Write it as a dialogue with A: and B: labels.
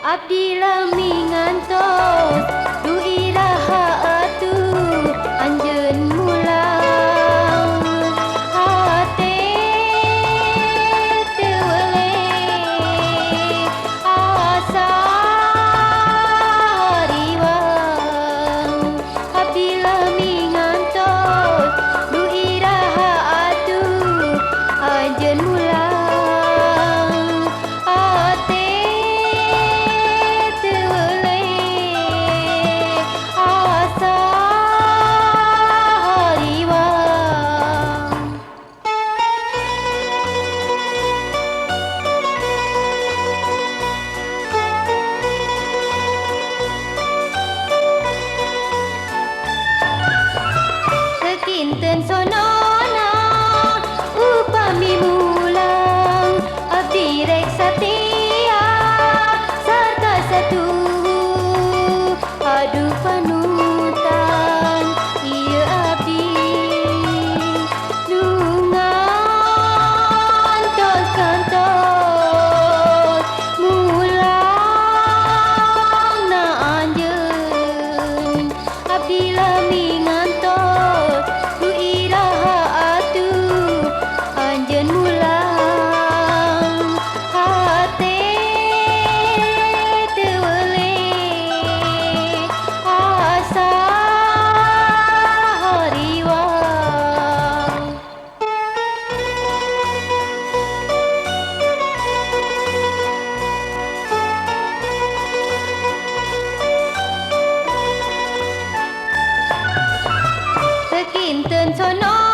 A: Abdi lami ngantos du iraha atuh anjeun mulang hate teu weuleh asa hariwang. Abdi lami ngantos du iraha atuh anjeun mulang hate kinten sonona upami mulang abdi rek satia sarta satuhu aduh panutan ieu abdi nu ngantos kantos mulang na anjeun. Abdi lami ngantos du iraha atuh anjeun mulang hate teu weuleh asa hariwang. Kinten sono